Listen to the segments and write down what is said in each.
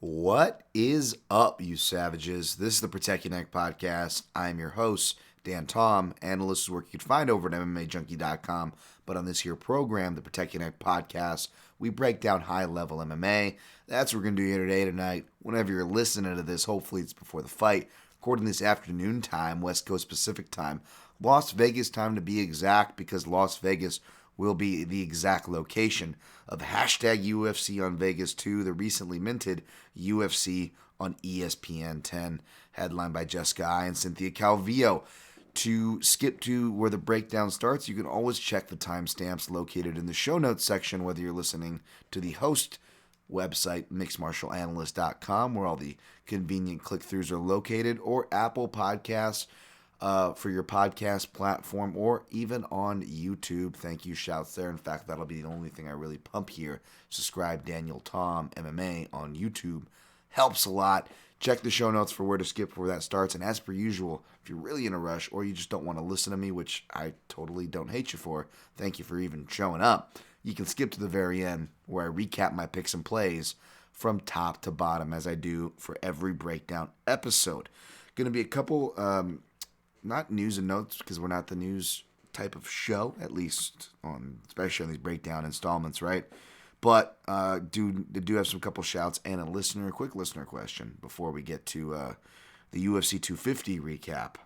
What is up, you savages? This is the Protect Your Neck podcast. I'm your host, Dan Tom, analyst work you can find over at MMAJunkie.com. But on this here program, the Protect Your Neck podcast, we break down high-level MMA. That's what we're going to do here today, tonight. Whenever you're listening to this, hopefully it's before the fight. Recording this afternoon time, West Coast Pacific time. Las Vegas time to be exact, because Las Vegas will be the exact location of hashtag UFC on Vegas 2, the recently minted UFC on ESPN 10, headlined by Jessica I and Cynthia Calvillo. To skip to where the breakdown starts, you can always check the timestamps located in the show notes section, whether you're listening to the host website, mixedmartialanalyst.com, where all the convenient click-throughs are located, or Apple Podcasts, for your podcast platform, or even on YouTube. Thank you, shouts there. In fact, that'll be the only thing I really pump here. Subscribe, Daniel Tom MMA on YouTube. Helps a lot. Check the show notes for where to skip before that starts. And as per usual, if you're really in a rush or you just don't want to listen to me, which I totally don't hate you for, thank you for even showing up, you can skip to the very end where I recap my picks and plays from top to bottom, as I do for every breakdown episode. Going to be a couple not news and notes, because we're not the news type of show, at least especially on these breakdown installments, right? But do have some couple shouts and a quick listener question before we get to the UFC 250 recap.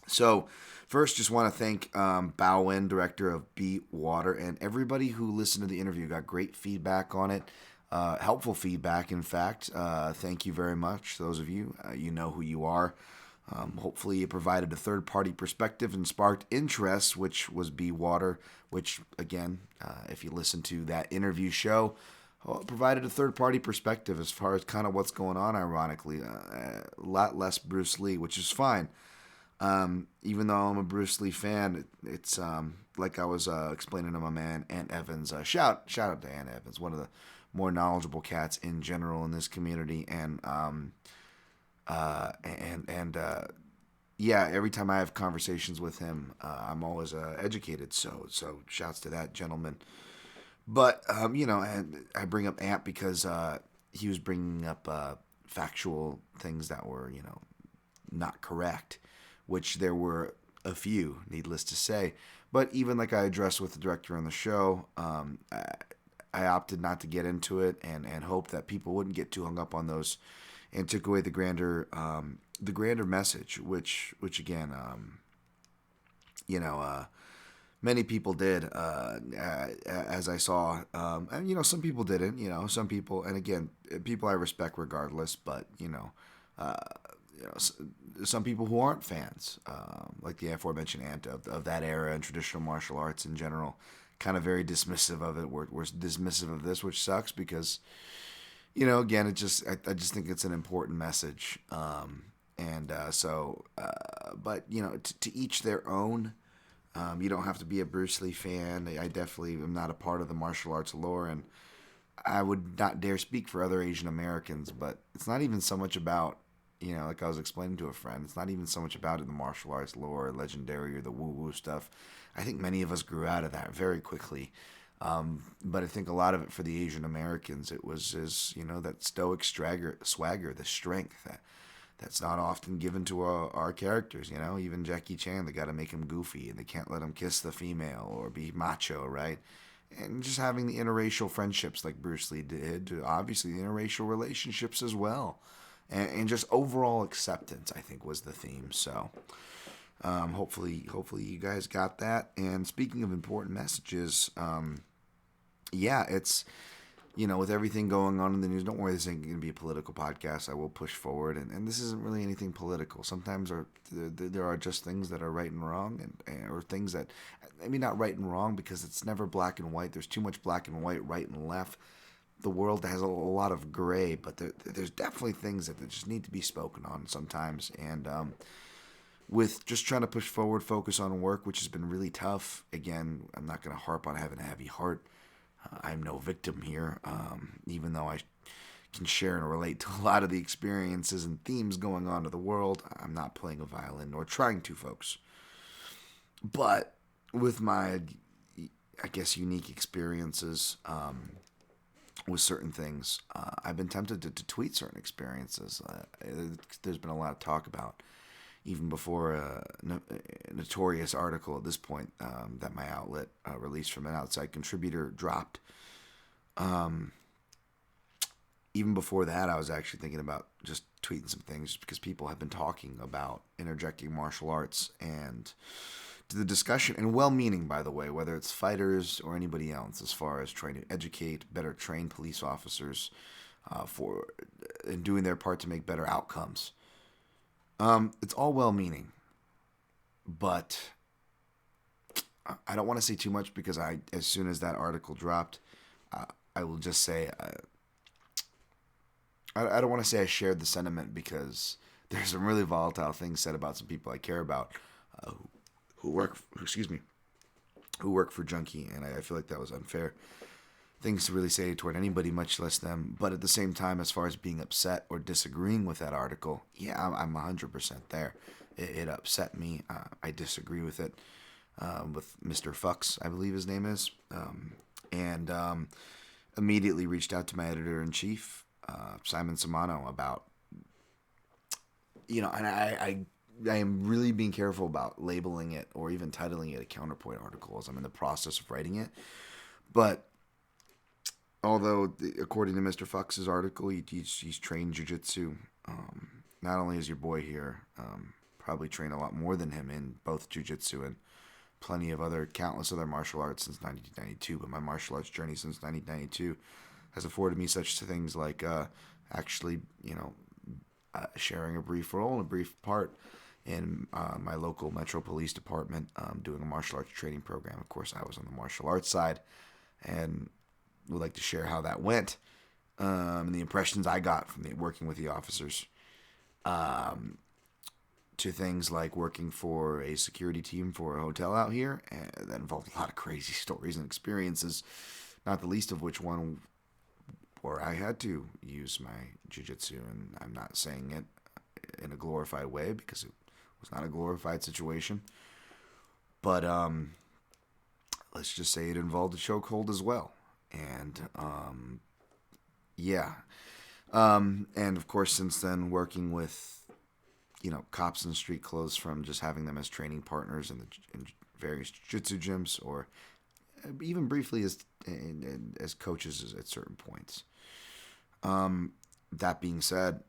So first, just want to thank Bowen, director of Beat Water, and everybody who listened to the interview. Got great feedback on it. Helpful feedback, in fact. Thank you very much. Those of you, you know who you are. Hopefully it provided a third-party perspective and sparked interest, which was B Water, which, again, if you listen to that interview show, provided a third-party perspective as far as kind of what's going on, ironically. A lot less Bruce Lee, which is fine. Even though I'm a Bruce Lee fan, it's like I was explaining to my man, Ant Evans. Shout out to Ant Evans, one of the more knowledgeable cats in general in this community, yeah, every time I have conversations with him, I'm always educated. So shouts to that gentleman. But and I bring up Ant because he was bringing up factual things that were not correct, which there were a few, needless to say. But even like I addressed with the director on the show, I opted not to get into it and hope that people wouldn't get too hung up on those, and took away the grander message, which again, many people did, as I saw, and some people didn't, some people, and again, people I respect regardless, but some people who aren't fans, like the aforementioned Ant of that era and traditional martial arts in general, kind of very dismissive of it. We're dismissive of this, which sucks because, again, I just think it's an important message. But to each their own. You don't have to be a Bruce Lee fan. I definitely am not a part of the martial arts lore, and I would not dare speak for other Asian Americans, but it's not even so much about, like I was explaining to a friend, it's not even so much about in the martial arts lore or legendary or the woo-woo stuff. I think many of us grew out of that very quickly. But I think a lot of it for the Asian Americans, it was that stoic swagger, the strength that's not often given to our characters. Even Jackie Chan, they got to make him goofy, and they can't let him kiss the female or be macho, right? And just having the interracial friendships like Bruce Lee did, obviously the interracial relationships as well, and just overall acceptance, I think, was the theme. So hopefully you guys got that. And speaking of important messages, it's, with everything going on in the news, don't worry, this ain't going to be a political podcast. I will push forward, and this isn't really anything political. Sometimes there are just things that are right and wrong, or things that, maybe not right and wrong, because it's never black and white. There's too much black and white, right and left. The world has a lot of gray, but there's definitely things that just need to be spoken on sometimes. And with just trying to push forward, focus on work, which has been really tough. Again, I'm not going to harp on having a heavy heart. I'm no victim here, even though I can share and relate to a lot of the experiences and themes going on in the world. I'm not playing a violin, nor trying to, folks. But with my, I guess, unique experiences, with certain things. I've been tempted to tweet certain experiences. There's been a lot of talk about, even before a notorious article at this point that my outlet released from an outside contributor dropped. Even before that, I was actually thinking about just tweeting some things because people have been talking about interjecting martial arts and to the discussion, and well-meaning, by the way, whether it's fighters or anybody else, as far as trying to educate, better train police officers for and doing their part to make better outcomes. It's all well-meaning, but I don't want to say too much because as soon as that article dropped, I will just say I don't want to say I shared the sentiment because there's some really volatile things said about some people I care about who work for Junkie, and I feel like that was unfair things to really say toward anybody, much less them. But at the same time, as far as being upset or disagreeing with that article, yeah, I'm 100% there. It upset me. I disagree with it. With Mr. Fucks, I believe his name is, and immediately reached out to my editor-in-chief, Simon Simano, about, and I am really being careful about labeling it or even titling it a counterpoint article as I'm in the process of writing it. But although, according to Mr. Fucks's article, he's trained jiu-jitsu, not only is your boy here, probably trained a lot more than him in both jiu-jitsu and plenty of countless other martial arts since 1992, but my martial arts journey since 1992 has afforded me such things like actually, sharing a brief role and a brief part in my local Metro Police Department, doing a martial arts training program. Of course, I was on the martial arts side, and would like to share how that went, and the impressions I got from working with the officers, to things like working for a security team for a hotel out here, and that involved a lot of crazy stories and experiences, not the least of which one where I had to use my jiu-jitsu, and I'm not saying it in a glorified way because it was not a glorified situation, but let's just say it involved a chokehold as well, and and of course since then working with cops in street clothes, from just having them as training partners in various jiu-jitsu gyms, or even briefly as coaches at certain points. That being said,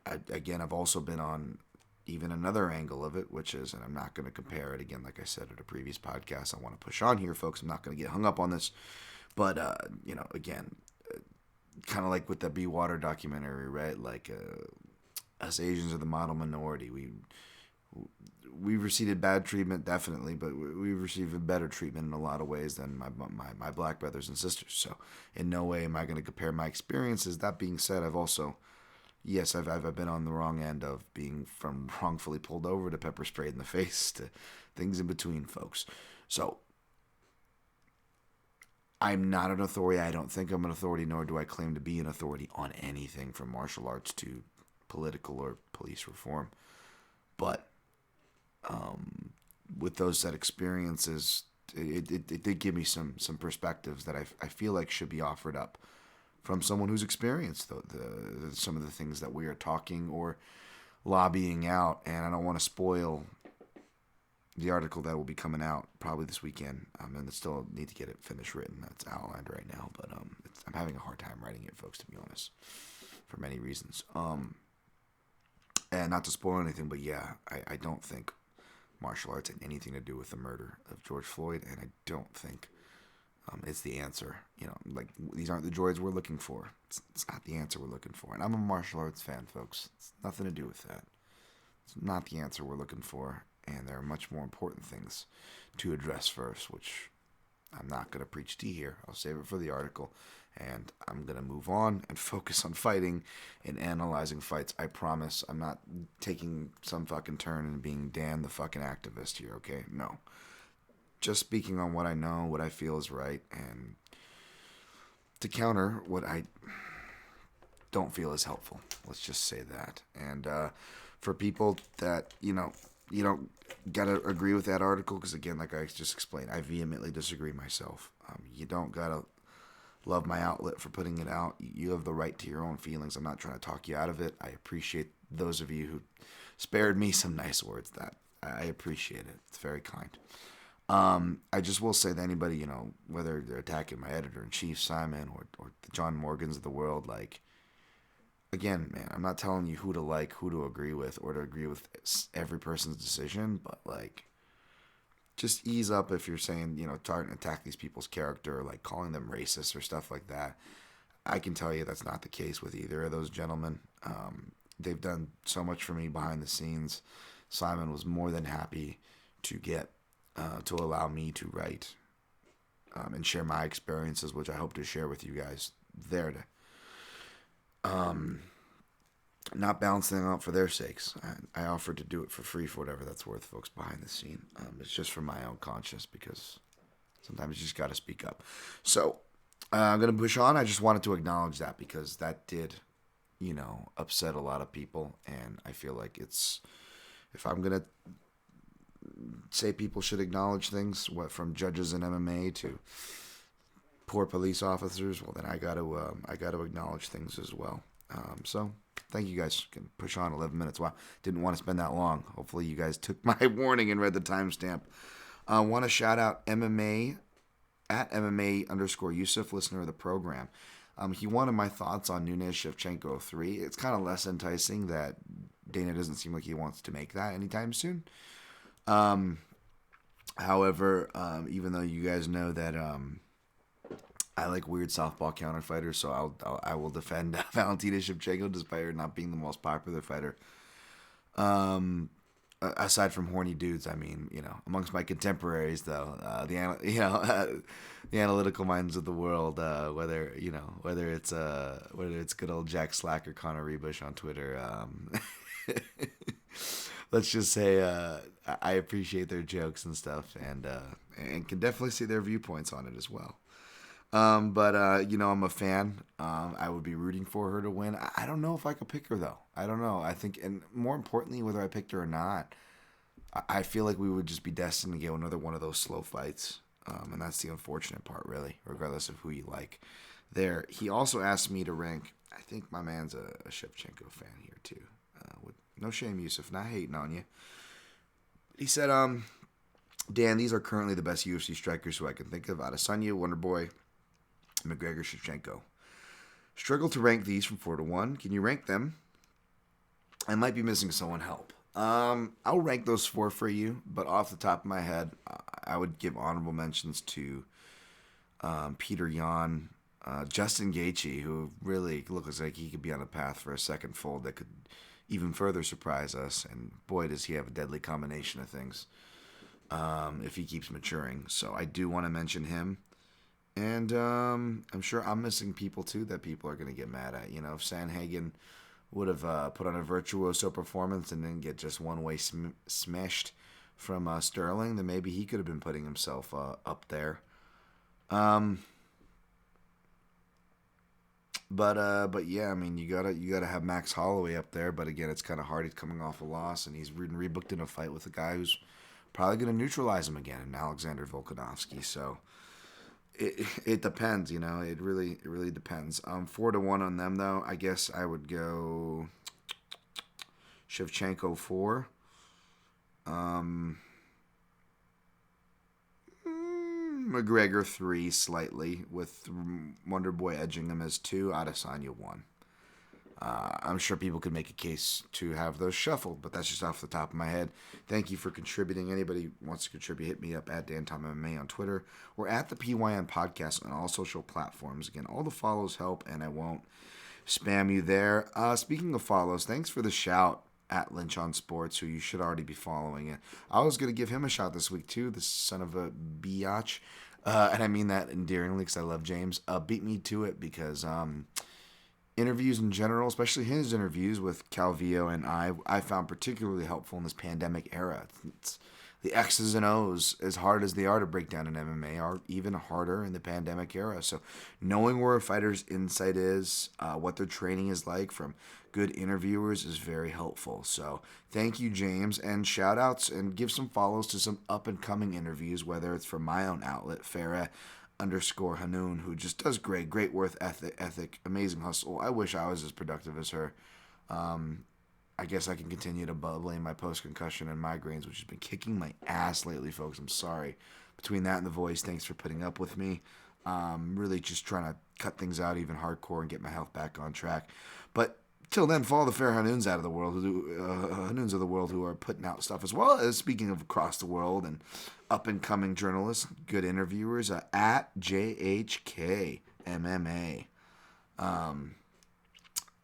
I've also been on even another angle of it, which is, and I'm not going to compare it again, like I said at a previous podcast, I want to push on here, folks. I'm not going to get hung up on this, but again, kind of like with the Be Water documentary, right? Like us Asians are the model minority. We've received bad treatment, definitely, but we've received better treatment in a lot of ways than my black brothers and sisters. So in no way am I going to compare my experiences. That being said, I've also, yes, I've been on the wrong end of being from wrongfully pulled over to pepper sprayed in the face to things in between, folks. So I'm not an authority. I don't think I'm an authority, nor do I claim to be an authority on anything from martial arts to political or police reform. But with those set experiences, it did give me some perspectives that I feel like should be offered up from someone who's experienced some of the things that we are talking or lobbying out. And I don't want to spoil the article that will be coming out probably this weekend. And I still need to get it finished written. That's outlined right now, but I'm having a hard time writing it, folks, to be honest, for many reasons. And not to spoil anything, but yeah, I don't think martial arts had anything to do with the murder of George Floyd, and I don't think it's the answer. Like, these aren't the droids we're looking for. It's not the answer we're looking for. And I'm a martial arts fan, folks. It's nothing to do with that. It's not the answer we're looking for, and there are much more important things to address first, which I'm not going to preach tea here. I'll save it for the article, and I'm going to move on and focus on fighting and analyzing fights. I promise I'm not taking some fucking turn and being Dan the fucking activist here, okay? No. Just speaking on what I know, what I feel is right, and to counter what I don't feel is helpful. Let's just say that. And for people that, you don't gotta agree with that article, because again, like I just explained, I vehemently disagree myself. You don't gotta love my outlet for putting it out. You have the right to your own feelings. I'm not trying to talk you out of it. I appreciate those of you who spared me some nice words. That I appreciate it. It's very kind. I just will say to anybody, whether they're attacking my editor-in-chief, Simon, or the John Morgans of the world, like, again, man, I'm not telling you who to like, who to agree with, or to agree with every person's decision, but, like, just ease up if you're saying, trying to attack these people's character, or, like, calling them racist or stuff like that. I can tell you that's not the case with either of those gentlemen. They've done so much for me behind the scenes. Simon was more than happy to allow me to write and share my experiences, which I hope to share with you guys there to not balance them out for their sakes. I offered to do it for free for whatever that's worth, folks, behind the scene. It's just for my own conscience because sometimes you just got to speak up. So I'm going to push on. I just wanted to acknowledge that because that did, upset a lot of people. And I feel like if I'm going to say people should acknowledge things, from judges in MMA to poor police officers, well, then I got to acknowledge things as well. So thank you guys. Can push on 11 minutes. Wow, didn't want to spend that long. Hopefully you guys took my warning and read the timestamp. I want to shout out MMA at MMA_Yusuf, listener of the program. He wanted my thoughts on Nunes Shevchenko 3. It's kind of less enticing that Dana doesn't seem like he wants to make that anytime soon. However, even though you guys know that I like weird softball counter fighters, so I will defend Valentina Shevchenko despite her not being the most popular fighter. Aside from horny dudes, I mean, amongst my contemporaries, though, the analytical minds of the world, whether it's good old Jack Slack or Connor Rebush on Twitter, let's just say I appreciate their jokes and stuff, and can definitely see their viewpoints on it as well. But I'm a fan. I would be rooting for her to win. I don't know if I could pick her, though. I don't know. I think, and more importantly, whether I picked her or not, I feel like we would just be destined to get another one of those slow fights. And that's the unfortunate part, really, regardless of who you like there. He also asked me to rank, I think my man's a Shevchenko fan here, too. With no shame, Yusuf, not hating on you. He said, Dan, these are currently the best UFC strikers who I can think of. Adesanya, Wonderboy, McGregor, Shevchenko. Struggle to rank these from 4 to 1. Can you rank them? I might be missing someone. Help. I'll rank those 4 for you, but off the top of my head, I would give honorable mentions to Peter Yan, Justin Gaethje, who really looks like he could be on a path for a second fold that could even further surprise us. And boy, does he have a deadly combination of things if he keeps maturing. So I do want to mention him. And I'm sure I'm missing people, too, that people are going to get mad at. If Sanhagen would have put on a virtuoso performance and then get just one-way smashed from Sterling, then maybe he could have been putting himself up there. But yeah, I mean, you gotta have Max Holloway up there. But again, it's kind of hard. He's coming off a loss, and he's rebooked in a fight with a guy who's probably going to neutralize him again, in Alexander Volkanovski. So it depends, It really depends. 4 to 1 on them, though. I guess I would go Shevchenko 4. McGregor 3 slightly, with Wonderboy edging him as 2, Adesanya 1. I'm sure people could make a case to have those shuffled, but that's just off the top of my head. Thank you for contributing. Anybody who wants to contribute, hit me up at DanTomMMA on Twitter or at the PYN Podcast on all social platforms. Again, all the follows help, and I won't spam you there. Speaking of follows, thanks for the shout at Lynch on Sports, who you should already be following it. I was going to give him a shout this week, too, the son of a biatch. And I mean that endearingly because I love James. Beat me to it because interviews in general, especially his interviews with Calvillo and I found particularly helpful in this pandemic era. It's the X's and O's, as hard as they are to break down in MMA, are even harder in the pandemic era. So knowing where a fighter's insight is, what their training is like from good interviewers is very helpful. So thank you, James, and shout outs and give some follows to some up and coming interviews, whether it's from my own outlet, Farah, underscore Hanoun, who just does great work ethic, amazing hustle. I wish I was as productive as her. I guess I can continue to blame my post-concussion and migraines, which has been kicking my ass lately, folks. I'm sorry. Between that and the voice, thanks for putting up with me. Really just trying to cut things out even hardcore and get my health back on track. But till then, follow the fair Hanouns out of the world, Hanouns of the world who are putting out stuff, as well as, speaking of across the world and up-and-coming journalists, good interviewers, at JHK MMA.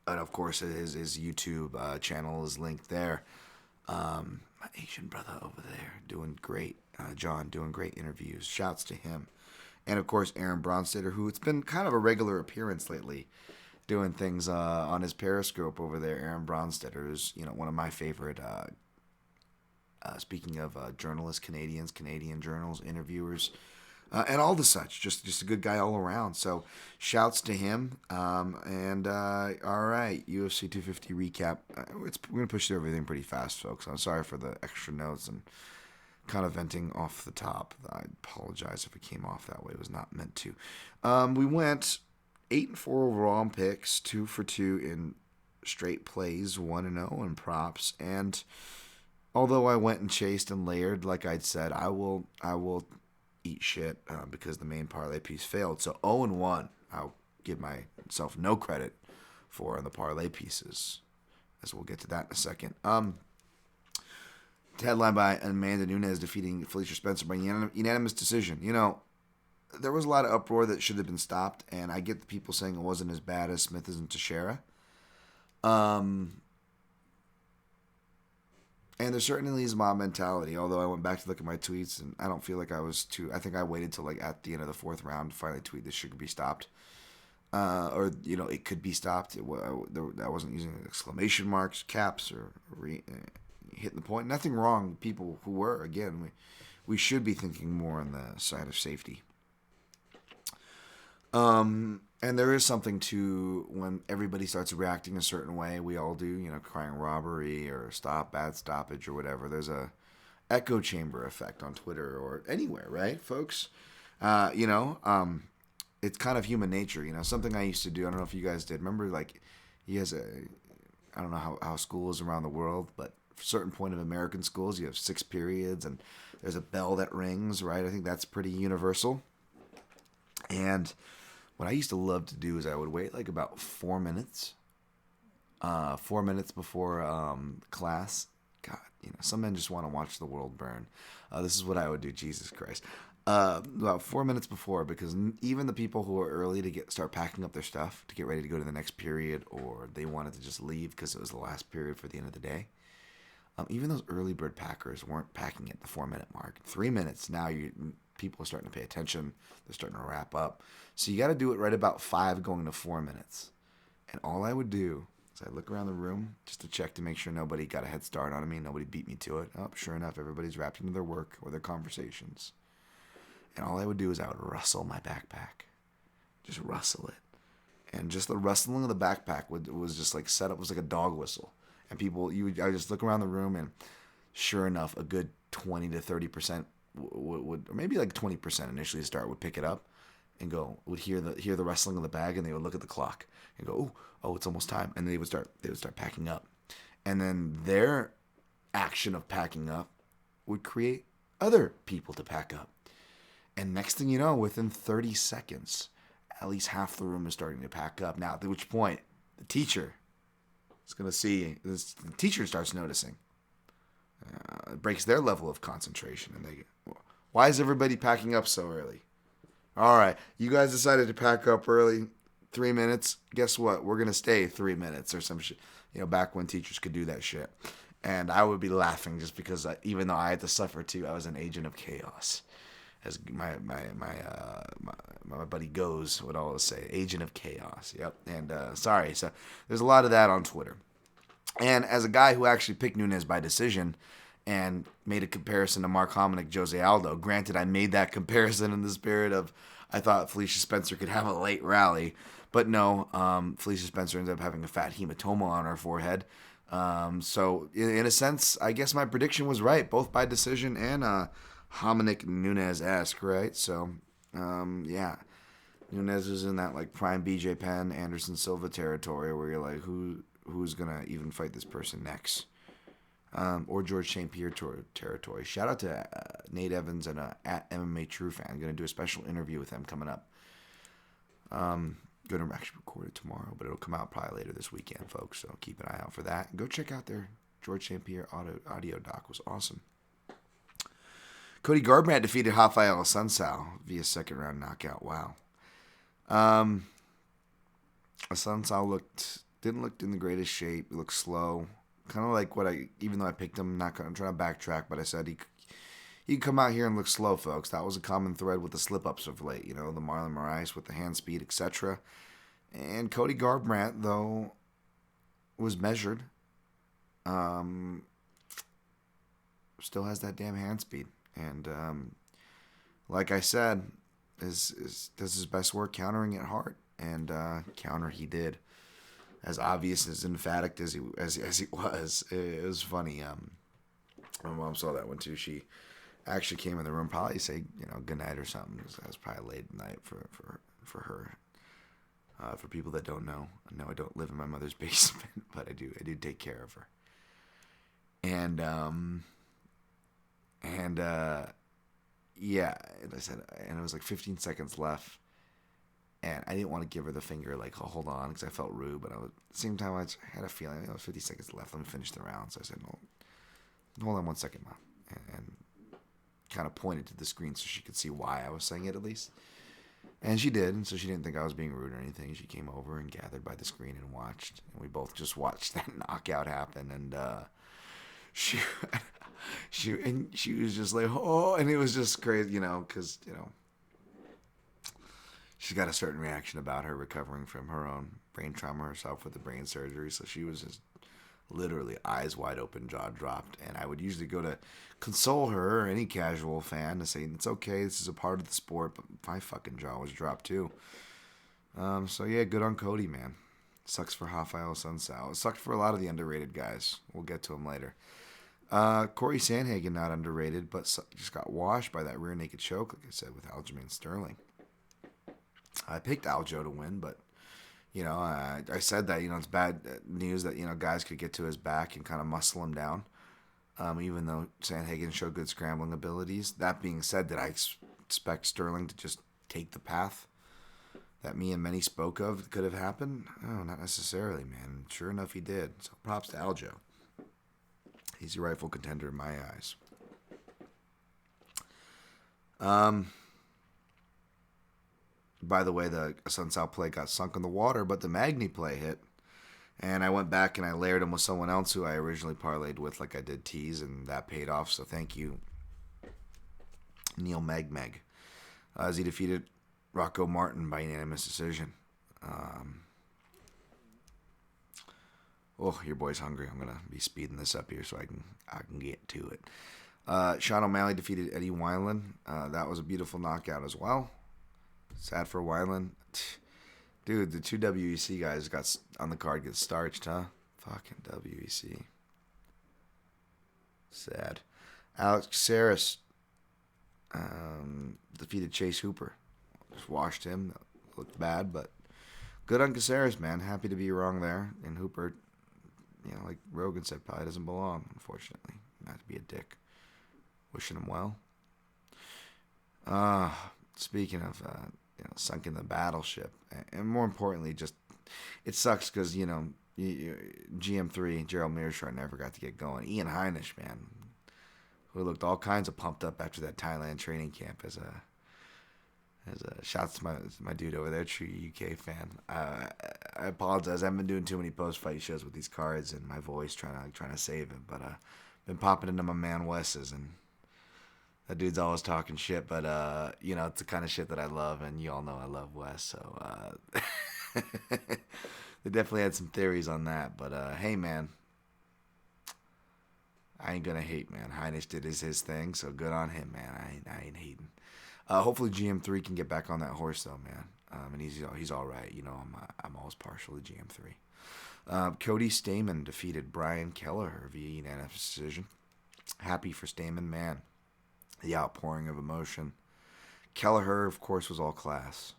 And of course, his YouTube channel is linked there. My Asian brother over there doing great. John doing great interviews. Shouts to him. And of course, Aaron Bronstetter, who it's been kind of a regular appearance lately, doing things on his Periscope over there. Aaron Bronstetter is, one of my favorite. Speaking of journalists, Canadian journals, interviewers, and all the such. Just a good guy all around. So, shouts to him. All right, UFC 250 recap. We're gonna push through everything pretty fast, folks. I'm sorry for the extra notes and kind of venting off the top. I apologize if it came off that way. It was not meant to. We went 8-4 overall in picks, 2 for 2 in straight plays, 1-0 in props, and although I went and chased and layered, like I'd said, I will eat shit because the main parlay piece failed. So 0-1, I'll give myself no credit for the parlay pieces, as we'll get to that in a second. Headline by Amanda Nunes defeating Felicia Spencer by unanimous decision. There was a lot of uproar that should have been stopped, and I get the people saying it wasn't as bad as Smith and Teixeira. And there certainly is mob mentality, although I went back to look at my tweets, and I don't feel like I was I think I waited till at the end of the fourth round to finally tweet this should be stopped. It could be stopped. I wasn't using exclamation marks, caps, or hitting the point. Nothing wrong, people who were. Again, we should be thinking more on the side of safety. And there is something to when everybody starts reacting a certain way. We all do, crying robbery or bad stoppage or whatever. There's a echo chamber effect on Twitter or anywhere, right, folks? It's kind of human nature. Something I used to do. I don't know if you guys did. Remember, I don't know how school is around the world, but for a certain point of American schools, you have 6 periods and there's a bell that rings, right? I think that's pretty universal. And what I used to love to do is I would wait about 4 minutes. 4 minutes before class. God, some men just want to watch the world burn. This is what I would do, Jesus Christ. About 4 minutes before, because even the people who are early to start packing up their stuff to get ready to go to the next period, or they wanted to just leave because it was the last period for the end of the day, even those early bird packers weren't packing at the 4 minute mark. 3 minutes, now people are starting to pay attention. They're starting to wrap up. So you got to do it right about 5 going to 4 minutes. And all I would do is I'd look around the room just to check to make sure nobody got a head start on me. Nobody beat me to it. Oh, sure enough, everybody's wrapped into their work or their conversations. And all I would do is I would rustle my backpack. Just rustle it. And just the rustling of the backpack was just set up, was like a dog whistle. And I would just look around the room, and sure enough, a good 20 to 30% would, or maybe 20% initially to start, would pick it up and would hear the rustling of the bag, and they would look at the clock and go, oh, it's almost time. And they would start packing up. And then their action of packing up would create other people to pack up. And next thing you know, within 30 seconds, at least half the room is starting to pack up. Now, at which point, the teacher is going to see, the teacher starts noticing. It breaks their level of concentration. And they go, why is everybody packing up so early? All right, you guys decided to pack up early, 3 minutes. Guess what? We're going to stay 3 minutes or some shit. Back when teachers could do that shit. And I would be laughing just because even though I had to suffer too, I was an agent of chaos. As my buddy Goes would always say, agent of chaos. Yep. And sorry. So there's a lot of that on Twitter. And as a guy who actually picked Nunes by decision and made a comparison to Mark Hominick, Jose Aldo, granted, I made that comparison in the spirit of I thought Felicia Spencer could have a late rally. But no, Felicia Spencer ended up having a fat hematoma on her forehead. So in a sense, I guess my prediction was right, both by decision and Hominick Nunes-esque, right? So Yeah. Nunes is in that like prime BJ Penn, Anderson Silva territory where you're like, who's gonna even fight this person next? Or George St. Pierre territory. Shout out to Nate Evans and at MMA True Fan. I'm gonna do a special interview with them coming up. Gonna actually record it tomorrow, but it'll come out probably later this weekend, folks. So keep an eye out for that. Go check out their George St. Pierre audio doc. It was awesome. Cody Garbrandt defeated Rafael Assunção via second round knockout. Wow. Assunção didn't look in the greatest shape. He looked slow. Kind of like even though I picked him, I'm trying to backtrack, but I said he could come out here and look slow, folks. That was a common thread with the slip-ups of late, the Marlon Moraes with the hand speed, etc. And Cody Garbrandt, though, was measured. Still has that damn hand speed. And like I said, does his best work countering it hard. And counter he did. As obvious, as emphatic as he was, it was funny. My mom saw that one too. She actually came in the room, probably say good night or something. That was probably late at night for her. For people that don't know, I don't live in my mother's basement, but I do take care of her. And yeah, and I said, and it was like 15 seconds left. And I didn't want to give her the finger, like, oh, hold on, because I felt rude. But at the same time, I had a feeling, it was 50 seconds left. Let me finish the round. So I said, no, hold on 1 second, Mom. And kind of pointed to the screen so she could see why I was saying it, at least. And she did. And so she didn't think I was being rude or anything. She came over and gathered by the screen and watched. And we both just watched that knockout happen. And she was just like, oh, and it was just crazy, because, she's got a certain reaction about her recovering from her own brain trauma herself with the brain surgery. So she was just literally eyes wide open, jaw dropped. And I would usually go to console her or any casual fan to say, it's okay, this is a part of the sport. But my fucking jaw was dropped too. So yeah, good on Cody, man. Sucks for Rafael Assunção. It sucked for a lot of the underrated guys. We'll get to them later. Corey Sandhagen, not underrated, but just got washed by that rear naked choke, like I said, with Aljamain Sterling. I picked Aljo to win, but, I said that, it's bad news that, guys could get to his back and kind of muscle him down, even though Sandhagen showed good scrambling abilities. That being said, did I expect Sterling to just take the path that me and many spoke of could have happened? Oh, not necessarily, man. Sure enough, he did. So props to Aljo. He's your rightful contender in my eyes. By the way, the Assunção play got sunk in the water, but the Magny play hit. And I went back and I layered him with someone else who I originally parlayed with, like I did tease, and that paid off. So thank you, Neil Meg, as he defeated Rocco Martin by unanimous decision. Oh, your boy's hungry. I'm gonna be speeding this up here so I can get to it. Sean O'Malley defeated Eddie Wineland. That was a beautiful knockout as well. Sad for Wineland. Dude, the two WEC guys got on the card get starched, huh? Fucking WEC. Sad. Alex Caceres defeated Chase Hooper. Just washed him. Looked bad, but good on Caceres, man. Happy to be wrong there. And Hooper, like Rogan said, probably doesn't belong, unfortunately. Not to be a dick. Wishing him well. Speaking of, sunk in the battleship, and more importantly, just it sucks because GM3 Gerald Mearshart never got to get going. Ian Heinisch, man, who looked all kinds of pumped up after that Thailand training camp, as a shouts to my dude over there, true UK fan. I apologize. I haven't been doing too many post-fight shows with these cards and my voice trying to save it, but been popping into my man Wes's, and that dude's always talking shit, but it's the kind of shit that I love, and you all know I love Wes, so they definitely had some theories on that, but hey, man, I ain't gonna hate, man. Heinisch did his thing, so good on him, man. I ain't hating. Hopefully GM3 can get back on that horse, though, man. And he's all right. I'm always partial to GM3. Cody Stamann defeated Brian Kelleher via unanimous decision. Happy for Stamann, man. The outpouring of emotion. Kelleher, of course, was all class.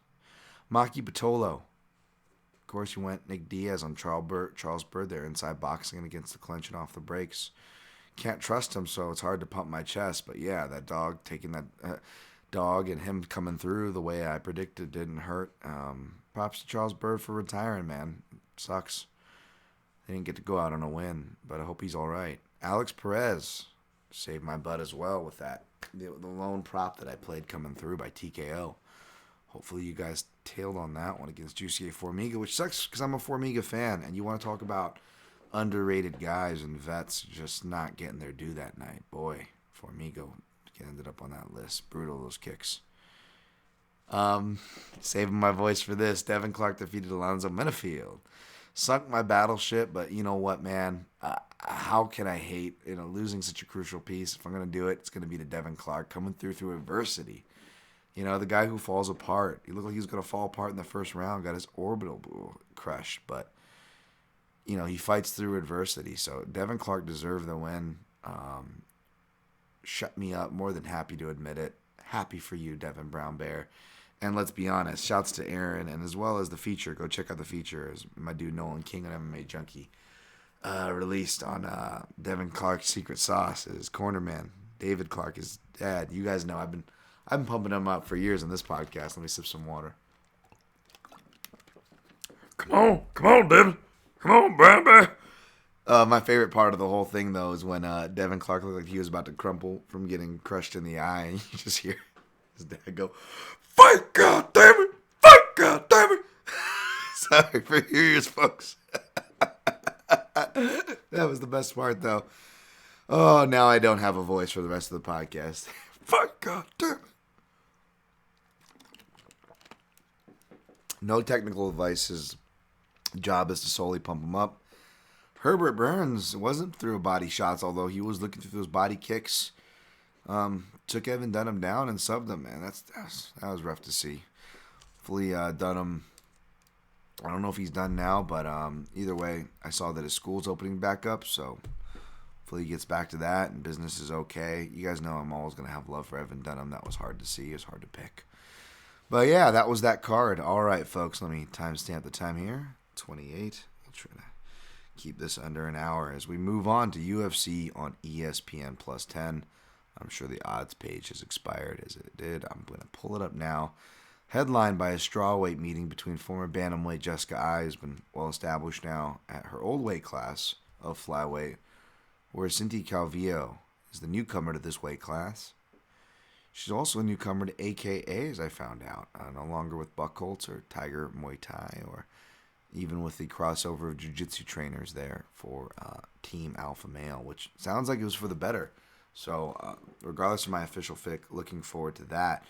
Maki Pitolo. Of course, he went Nick Diaz on Charles Bird there, inside boxing and against the clinch and off the breaks. Can't trust him, so it's hard to pump my chest. But yeah, that dog, taking that dog and him coming through the way I predicted didn't hurt. Props to Charles Bird for retiring, man. Sucks. They didn't get to go out on a win, but I hope he's all right. Alex Perez saved my butt as well with that. The lone prop that I played coming through by TKO. Hopefully you guys tailed on that one against Juicy Formiga, which sucks because I'm a Formiga fan, and you want to talk about underrated guys and vets just not getting their due that night. Boy, Formiga ended up on that list. Brutal, those kicks. Saving my voice for this. Devin Clark defeated Alonzo Minifield. Sunk my battleship, but you know what, man? How can I hate losing such a crucial piece? If I'm going to do it, it's going to be to Devin Clark coming through adversity. The guy who falls apart. He looked like he was going to fall apart in the first round, got his orbital crushed, but he fights through adversity. So Devin Clark deserved the win. Shut me up. More than happy to admit it. Happy for you, Devin Brown Bear. And let's be honest, shouts to Aaron, and as well as the feature. Go check out the feature. As my dude Nolan King on MMA Junkie released on Devin Clark's secret sauce. His cornerman, David Clark, his dad. You guys know I've been pumping him up for years on this podcast. Let me sip some water. Come on, Devin. Come on, Brown Bear. My favorite part of the whole thing, though, is when Devin Clark looked like he was about to crumple from getting crushed in the eye, and you just hear his dad go, "Fight, goddammit! Fight, goddammit!" Sorry for your ears, folks. That was the best part, though. Oh, now I don't have a voice for the rest of the podcast. Fight, goddammit! No technical advice. His job is to solely pump him up. Herbert Burns wasn't through body shots, although he was looking through those body kicks. Took Evan Dunham down and subbed him, man. That was rough to see. Hopefully Dunham, I don't know if he's done now, but either way, I saw that his school's opening back up, so hopefully he gets back to that and business is okay. You guys know I'm always going to have love for Evan Dunham. That was hard to see. It was hard to pick. But yeah, that was that card. All right, folks, let me timestamp the time here. 28. I'll try to keep this under an hour as we move on to UFC on ESPN Plus 10. I'm sure the odds page has expired as it did. I'm going to pull it up now. Headlined by a strawweight meeting between former bantamweight Jessica Eye, who's been well established now at her old weight class of flyweight, where Cynthia Calvillo is the newcomer to this weight class. She's also a newcomer to AKA, as I found out, no longer with Buckholz or Tiger Muay Thai, or even with the crossover of jiu-jitsu trainers there for Team Alpha Male, which sounds like it was for the better. So regardless of my official pick, looking forward to that.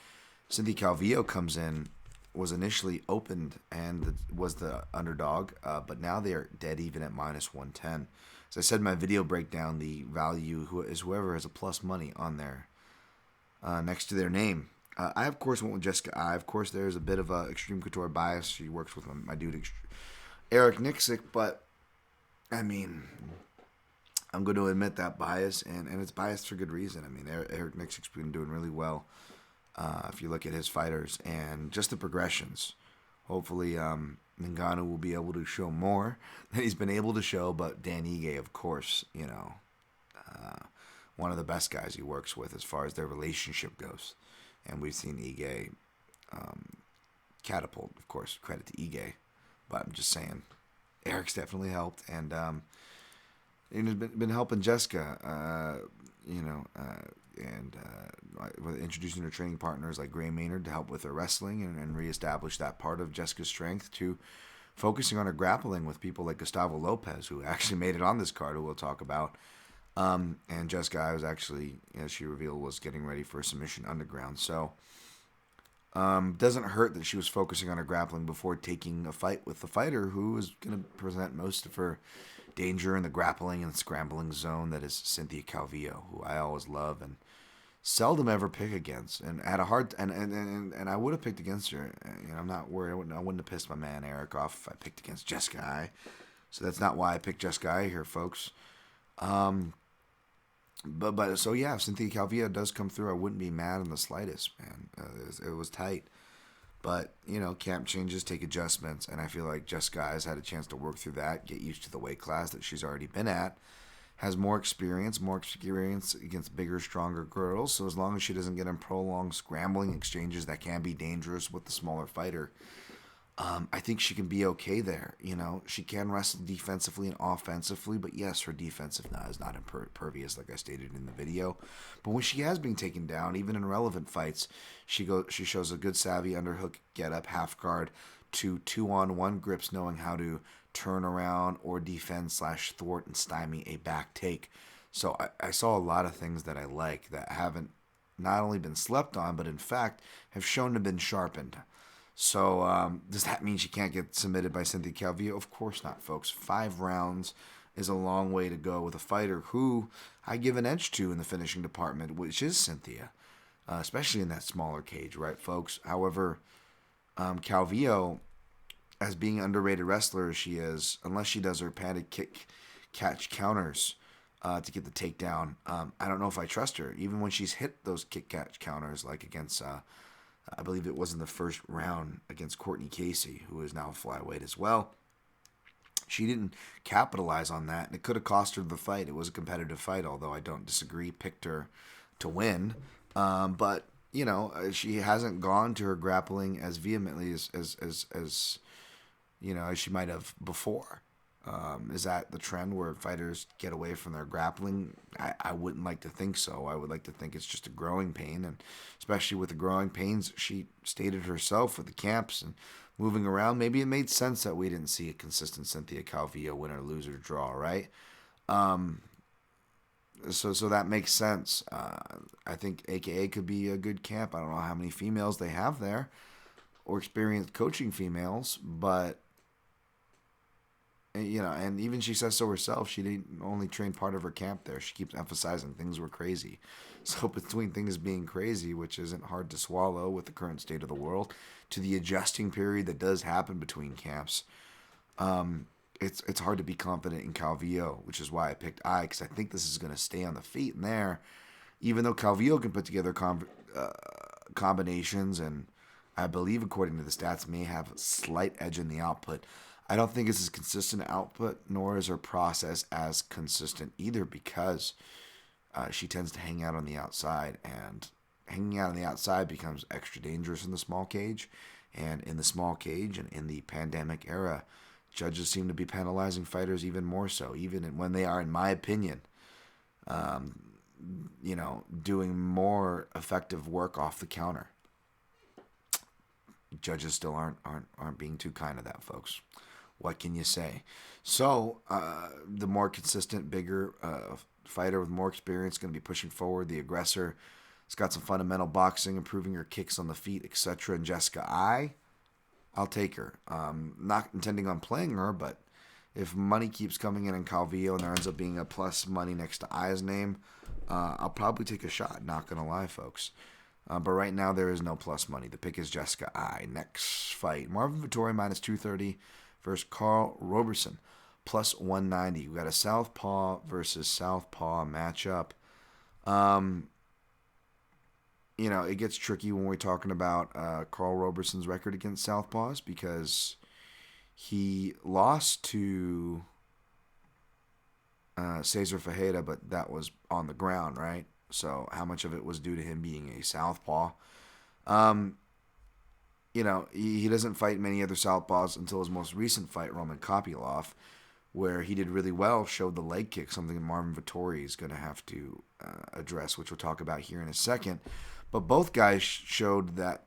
Cynthia Calvillo comes in, was initially opened and was the underdog, but now they are dead even at minus 110. As I said in my video breakdown, the value is whoever has a plus money on there next to their name. I, of course, went with Jessica Eye. Of course, there's a bit of a Extreme Couture bias. She works with my dude Eric Nixick, but, I mean, I'm going to admit that bias, and it's biased for good reason. I mean, Eric Nixick's been doing really well if you look at his fighters and just the progressions. Hopefully, Ngannou will be able to show more than he's been able to show, but Dan Ige, of course, one of the best guys he works with as far as their relationship goes. And we've seen Ige catapult, of course, credit to Ige. But I'm just saying, Eric's definitely helped, and he's been helping Jessica, with introducing her training partners like Gray Maynard to help with her wrestling and reestablish that part of Jessica's strength, to focusing on her grappling with people like Gustavo Lopez, who actually made it on this card, who we'll talk about. And Jessica was actually, as she revealed, was getting ready for a submission underground. So doesn't hurt that she was focusing on her grappling before taking a fight with the fighter who is going to present most of her danger in the grappling and scrambling zone, that is Cynthia Calvillo, who I always love and seldom ever pick against, and had a hard and I would have picked against her. I'm not worried. I wouldn't have pissed my man Eric off if I picked against Jessica Eye. So that's not why I picked Jessica Eye here, folks. But so yeah, if Cynthia Calvillo does come through, I wouldn't be mad in the slightest, man. It was tight. But, camp changes take adjustments, and I feel like Jessica has had a chance to work through that, get used to the weight class that she's already been at, has more experience against bigger, stronger girls. So as long as she doesn't get in prolonged scrambling exchanges that can be dangerous with the smaller fighter, I think she can be okay there. She can wrestle defensively and offensively, but yes, her defensive is not impervious, like I stated in the video. But when she has been taken down, even in relevant fights, she shows a good savvy underhook, get up, half guard, to 2-on-1 grips, knowing how to turn around or defend / thwart and stymie a back take. So I saw a lot of things that I like that haven't not only been slept on, but in fact have shown to have been sharpened. So does that mean she can't get submitted by Cynthia Calvillo? Of course not, folks. 5 rounds is a long way to go with a fighter who I give an edge to in the finishing department, which is Cynthia, especially in that smaller cage, right, folks? However, Calvillo, as being an underrated wrestler as she is, unless she does her padded kick catch counters to get the takedown, I don't know if I trust her. Even when she's hit those kick catch counters, like against I believe it was in the first round against Courtney Casey, who is now flyweight as well. She didn't capitalize on that, and it could have cost her the fight. It was a competitive fight, although I don't disagree. Picked her to win, but she hasn't gone to her grappling as vehemently as as she might have before. Is that the trend where fighters get away from their grappling? I wouldn't like to think so. I would like to think it's just a growing pain, and especially with the growing pains, she stated herself with the camps and moving around, maybe it made sense that we didn't see a consistent Cynthia Calvillo win or lose or draw, right? So that makes sense. I think AKA could be a good camp. I don't know how many females they have there or experienced coaching females, but and even she says so herself. She didn't only train part of her camp there. She keeps emphasizing things were crazy. So between things being crazy, which isn't hard to swallow with the current state of the world, to the adjusting period that does happen between camps, it's hard to be confident in Calvillo, which is why I picked I, because I think this is going to stay on the feet and there. Even though Calvillo can put together combinations, and I believe, according to the stats, may have a slight edge in the output, I don't think it's as consistent output, nor is her process as consistent either, because she tends to hang out on the outside, and hanging out on the outside becomes extra dangerous in the small cage. And in the small cage and in the pandemic era, judges seem to be penalizing fighters even more so, even when they are, in my opinion, doing more effective work off the counter. Judges still aren't being too kind to that, folks. What can you say? So the more consistent, bigger fighter with more experience is going to be pushing forward. The aggressor has got some fundamental boxing, improving her kicks on the feet, etc. And Jessica I'll take her. Not intending on playing her, but if money keeps coming in Calvillo and there ends up being a plus money next to I's name, I'll probably take a shot. Not going to lie, folks. But right now there is no plus money. The pick is Jessica Next fight, Marvin Vettori minus 230 versus Carl Roberson plus 190. We got a southpaw versus southpaw matchup. It gets tricky when we're talking about Carl Roberson's record against southpaws, because he lost to Cesar Ferreira, but that was on the ground, right? So how much of it was due to him being a southpaw? He doesn't fight many other southpaws until his most recent fight, Roman Kopylov, where he did really well, showed the leg kick, something Marvin Vettori is going to have to address, which we'll talk about here in a second. But both guys showed that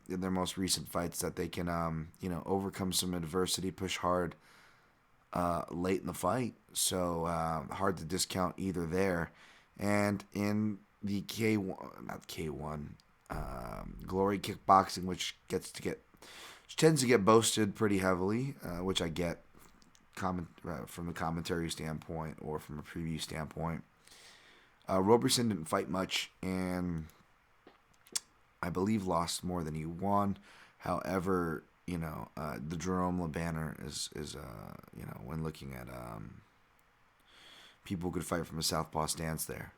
in their most recent fights that they can, overcome some adversity, push hard late in the fight. So hard to discount either there. And in the K1, Glory Kickboxing, which tends to get boasted pretty heavily, which I get from the commentary standpoint or from a preview standpoint. Roberson didn't fight much, and I believe lost more than he won. However, the Jerome LeBanner is when looking at people who could fight from a southpaw stance there.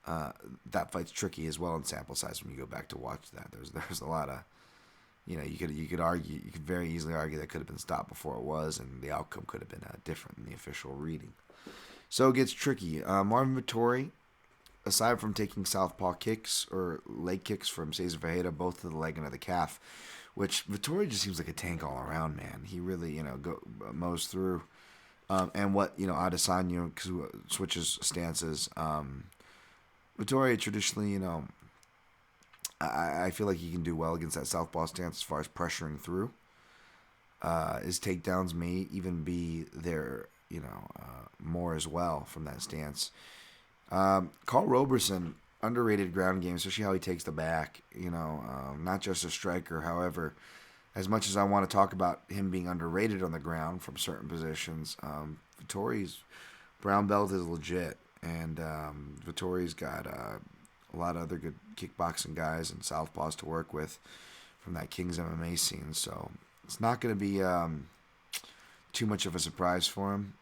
that fight's tricky as well in sample size when you go back to watch that. There's a lot of, you could very easily argue that could have been stopped before it was, and the outcome could have been different in the official reading. So it gets tricky. Marvin Vettori, aside from taking southpaw kicks or leg kicks from Cesar Ferreira, both to the leg and to the calf, which Vettori just seems like a tank all around, man. He really, mows through. And what, Adesanya switches stances. Vettori traditionally, I feel like he can do well against that southpaw stance as far as pressuring through. His takedowns may even be there, more as well from that stance. Carl Roberson, underrated ground game, especially how he takes the back. Not just a striker. However, as much as I want to talk about him being underrated on the ground from certain positions, Vettori's brown belt is legit, and Vettori's got a lot of other good kickboxing guys and southpaws to work with from that King's MMA scene. So it's not going to be too much of a surprise for him.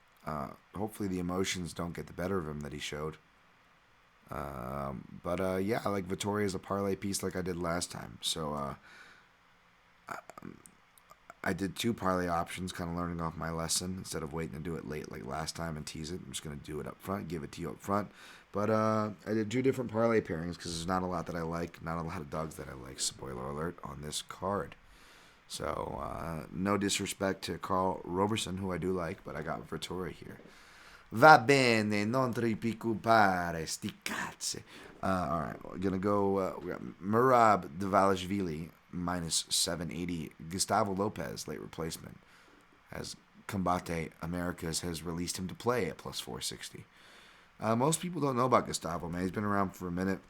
Hopefully the emotions don't get the better of him that he showed. But I like Vettori as a parlay piece like I did last time. So I did 2 parlay options, kind of learning off my lesson. Instead of waiting to do it late like last time and tease it, I'm just going to do it up front, give it to you up front. But I did 2 different parlay pairings because there's not a lot that I like, not a lot of dogs that I like, spoiler alert, on this card. So no disrespect to Carl Roberson, who I do like, but I got Vettori here. Va bene, non ti preoccupare, sti cazzi. All right, we're going to go, we got Merab Dvalishvili, minus 780. Gustavo Lopez, late replacement, as Combate Americas has released him to play at plus 460. Most people don't know about Gustavo, man. He's been around for a minute.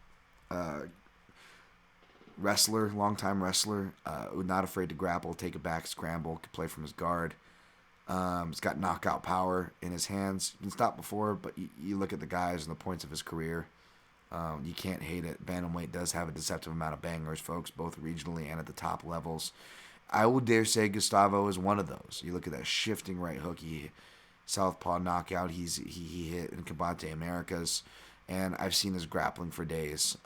Wrestler, long-time wrestler, not afraid to grapple, take it back, scramble, can play from his guard. He's got knockout power in his hands. Been stopped before, but you look at the guys and the points of his career. You can't hate it. Bantamweight does have a deceptive amount of bangers, folks, both regionally and at the top levels. I would dare say Gustavo is one of those. You look at that shifting right hook, southpaw knockout he hit in Combate Americas, and I've seen his grappling for days.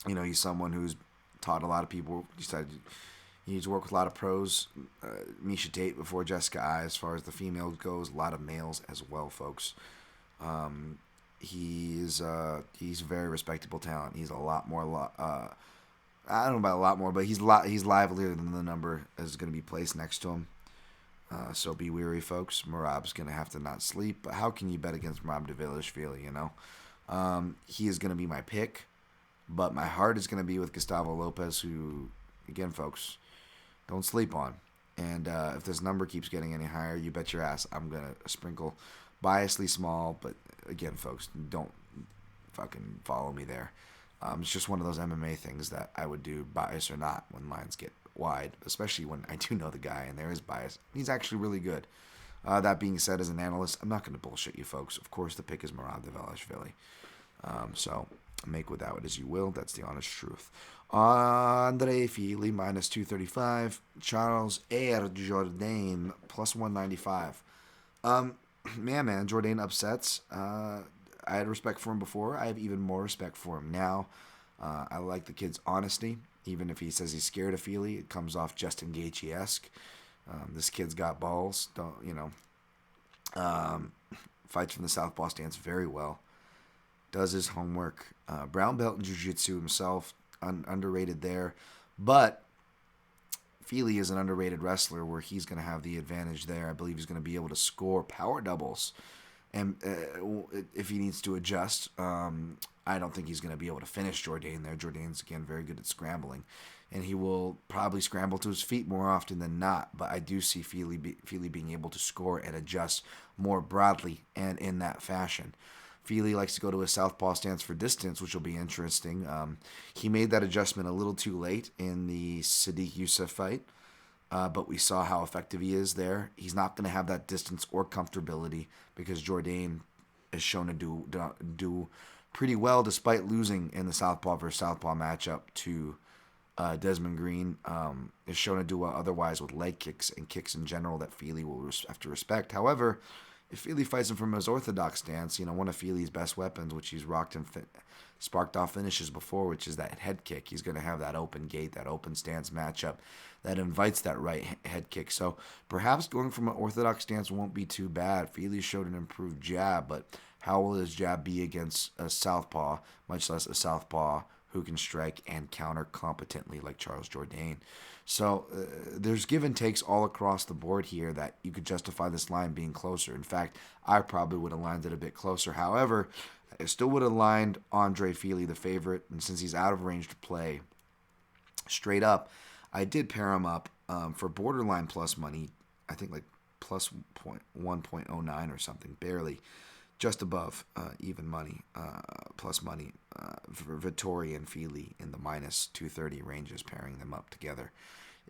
He's someone who's taught a lot of people. He's worked with a lot of pros. Misha Tate before Jessica Ai, as far as the females goes, a lot of males as well, folks. He's a very respectable talent. He's a lot more. I don't know about a lot more, but he's livelier than the number is going to be placed next to him. So be wary, folks. Merab's going to have to not sleep. But how can you bet against Merab Dvalishvili? He is going to be my pick, but my heart is going to be with Gustavo Lopez, who, again, folks, don't sleep on. And if this number keeps getting any higher, you bet your ass I'm going to sprinkle biasly small, but again, folks, don't fucking follow me there. It's just one of those MMA things that I would do, bias or not, when lines get wide, especially when I do know the guy and there is bias. He's actually really good. That being said, as an analyst, I'm not going to bullshit you, folks. Of course, the pick is Merab Dvalishvili. So make with that as you will. That's the honest truth. Andre Fili, minus 235. Charles Air Jourdain, plus 195. Man, Jourdain upsets. I had respect for him before. I have even more respect for him now. I like the kid's honesty. Even if he says he's scared of Fili, it comes off Justin Gaethje-esque. This kid's got balls. Fights from the southpaw stance very well. Does his homework. Brown belt in jiu-jitsu himself. Underrated there. But Fili is an underrated wrestler where he's going to have the advantage there. I believe he's going to be able to score power doubles. And if he needs to adjust, I don't think he's going to be able to finish Jourdain there. Jourdain's, again, very good at scrambling. And he will probably scramble to his feet more often than not. But I do see Fili being able to score and adjust more broadly and in that fashion. Fili likes to go to a southpaw stance for distance, which will be interesting. He made that adjustment a little too late in the Sadiq Youssef fight, but we saw how effective he is there. He's not going to have that distance or comfortability because Jourdain is shown to do pretty well despite losing in the southpaw versus southpaw matchup to Desmond Green. Is shown to do well otherwise with leg kicks and kicks in general that Fili will have to respect. However, if Fili fights him from his orthodox stance, one of Fili's best weapons, which he's rocked and sparked off finishes before, which is that head kick, he's going to have that open gate, that open stance matchup that invites that right head kick. So perhaps going from an orthodox stance won't be too bad. Fili showed an improved jab, but how will his jab be against a southpaw, much less a southpaw who can strike and counter competently like Charles Jourdain? So there's give and takes all across the board here that you could justify this line being closer. In fact, I probably would have lined it a bit closer. However, I still would have lined Andre Fili the favorite, and since he's out of range to play straight up, I did pair him up for borderline plus money. I think like plus 1.09 or something, barely. Just above even money, plus money for Vettori and Fili in the minus 230 ranges, pairing them up together.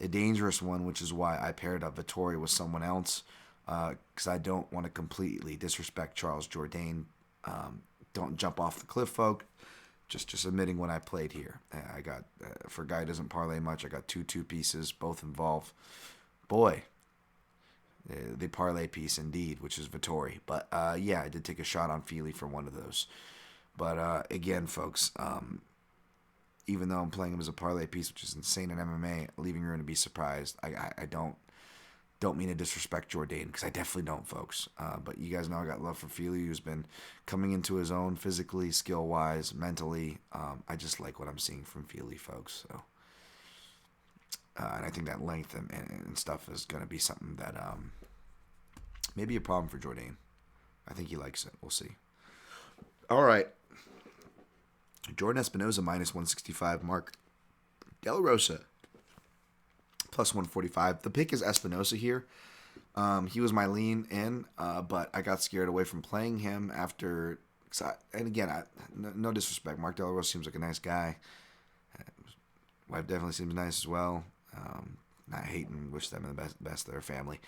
A dangerous one, which is why I paired up Vettori with someone else, because I don't want to completely disrespect Charles Jourdain. Don't jump off the cliff, folk. Just admitting when I played here. I got, for a guy who doesn't parlay much, I got two pieces, both involve. Boy, the parlay piece indeed, which is Vettori. But yeah, I did take a shot on Fili for one of those. But again, folks, even though I'm playing him as a parlay piece, which is insane in MMA, leaving room to be surprised, I don't mean to disrespect Jourdain, because I definitely don't, folks. But you guys know I got love for Fili, who's been coming into his own physically, skill-wise, mentally. I just like what I'm seeing from Fili, folks. So. And I think that length and stuff is going to be something that maybe a problem for Jourdain. I think he likes it. We'll see. All right. Jordan Espinosa minus 165. Mark De La Rosa plus 145. The pick is Espinosa here. He was my lean in, but I got scared away from playing him after. And again, no disrespect. Mark De La Rosa seems like a nice guy. Wife definitely seems nice as well. Not hating, wish them the best of their family.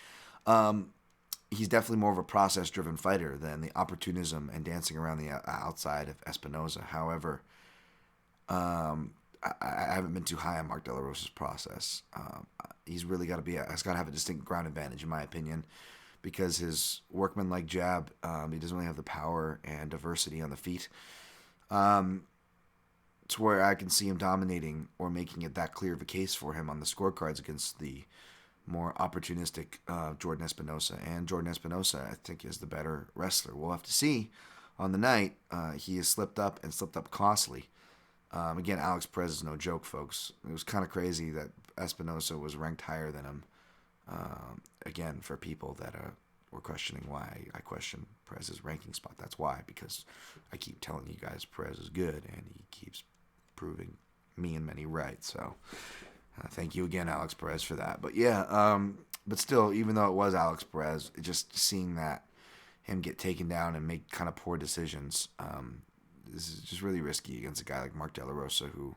He's definitely more of a process-driven fighter than the opportunism and dancing around the outside of Espinosa. However, I haven't been too high on Mark De La Rosa's process. He's really got to have a distinct ground advantage, in my opinion, because his workman-like jab, he doesn't really have the power and diversity on the feet. To where I can see him dominating or making it that clear of a case for him on the scorecards against the more opportunistic Jordan Espinosa. And Jordan Espinosa, I think, is the better wrestler. We'll have to see on the night. He has slipped up costly. Again, Alex Perez is no joke, folks. It was kind of crazy that Espinosa was ranked higher than him. Again, for people that were questioning why I question Perez's ranking spot. That's why, because I keep telling you guys Perez is good, and he keeps proving me and many right. So thank you again, Alex Perez, for that. But yeah, but still, even though it was Alex Perez, just seeing that him get taken down and make kind of poor decisions, this is just really risky against a guy like Mark De La Rosa, who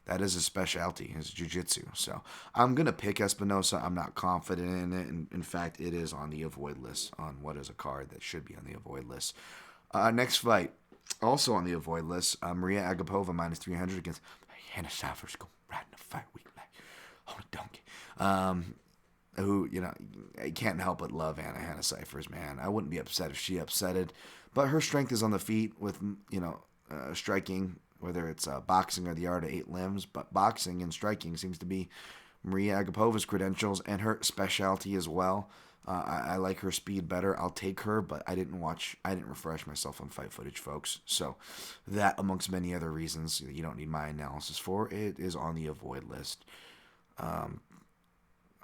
that is his specialty, his jiu-jitsu. So I'm going to pick Espinosa. I'm not confident in it. And in fact, it is on the avoid list on what is a card that should be on the avoid list. Next fight, also on the avoid list, Maria Agapova minus 300 against Hannah Cyphers, go right in the fight week like holy donkey. Who, I can't help but love Hannah Cyphers, man. I wouldn't be upset if she upsetted. But her strength is on the feet with, striking, whether it's boxing or the art of 8 limbs. But boxing and striking seems to be Maria Agapova's credentials and her specialty as well. I like her speed better. I'll take her, but I didn't refresh myself on fight footage, folks. So that, amongst many other reasons, you don't need my analysis for, it is on the avoid list.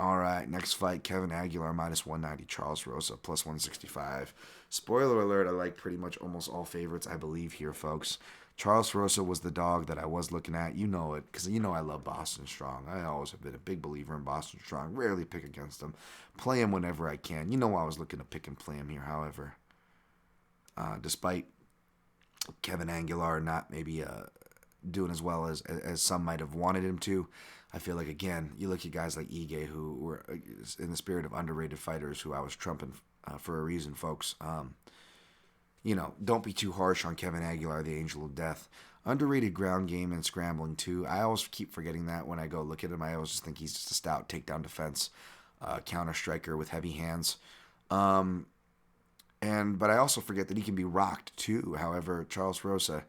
All right, next fight, Kevin Aguilar minus 190, Charles Rosa plus 165. Spoiler alert, I like pretty much almost all favorites, I believe, here, folks. Charles Rosa was the dog that I was looking at. You know it, because I love Boston Strong. I always have been a big believer in Boston Strong. Rarely pick against him. Play him whenever I can. I was looking to pick and play him here, however. Despite Kevin Aguilar not maybe doing as well as some might have wanted him to, I feel like, again, you look at guys like Ige, who were in the spirit of underrated fighters, who I was trumping for a reason, folks. Don't be too harsh on Kevin Aguilar, the Angel of Death. Underrated ground game and scrambling, too. I always keep forgetting that when I go look at him. I always just think he's just a stout takedown defense, counter striker with heavy hands. But I also forget that he can be rocked too. However, Charles Rosa,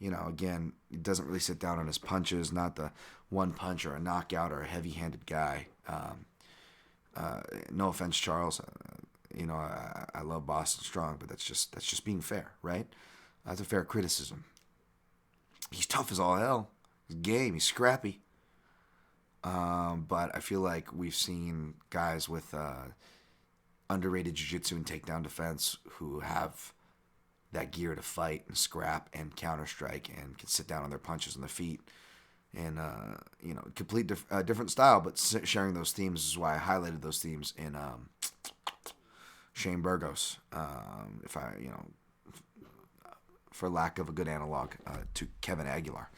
again, he doesn't really sit down on his punches. Not the one punch or a knockout or a heavy-handed guy. No offense, Charles. I love Boston Strong, but that's just being fair, right? That's a fair criticism. He's tough as all hell. He's game. He's scrappy. But I feel like we've seen guys with underrated jiu-jitsu and takedown defense who have that gear to fight and scrap and counter strike and can sit down on their punches on the feet and complete different style, but sharing those themes is why I highlighted those themes in Shane Burgos. If I for lack of a good analog to Kevin Aguilar.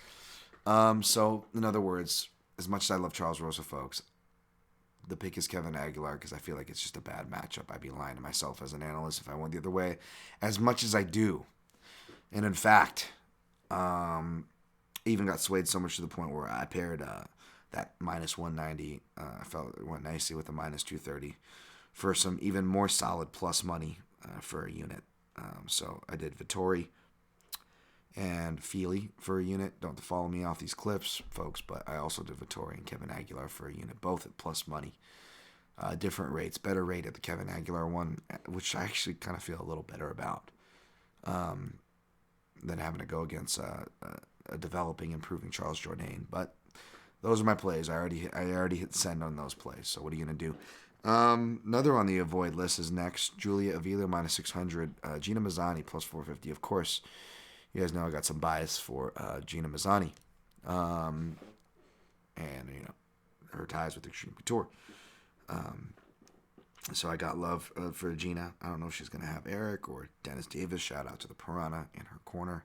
So in other words, as much as I love Charles Rosa, folks, the pick is Kevin Aguilar because I feel like it's just a bad matchup. I'd be lying to myself as an analyst if I went the other way, as much as I do. And in fact, even got swayed so much to the point where I paired that minus 190. I felt it went nicely with a minus 230 for some even more solid plus money for a unit. So I did Vittori and Feely for a unit. Don't follow me off these clips, folks, but I also did Vittori and Kevin Aguilar for a unit, both at plus money. Different rates, better rate at the Kevin Aguilar one, which I actually kind of feel a little better about than having to go against a developing, improving Charles Jourdain. But those are my plays. I already hit send on those plays. So what are you gonna do? Another on the avoid list is next. Julia Avila minus 600. Gina Mazzani plus 450. Of course, you guys know I got some bias for Gina Mazzani, and her ties with Extreme Couture. So I got love for Gina. I don't know if she's gonna have Eric or Dennis Davis. Shout out to the Piranha in her corner,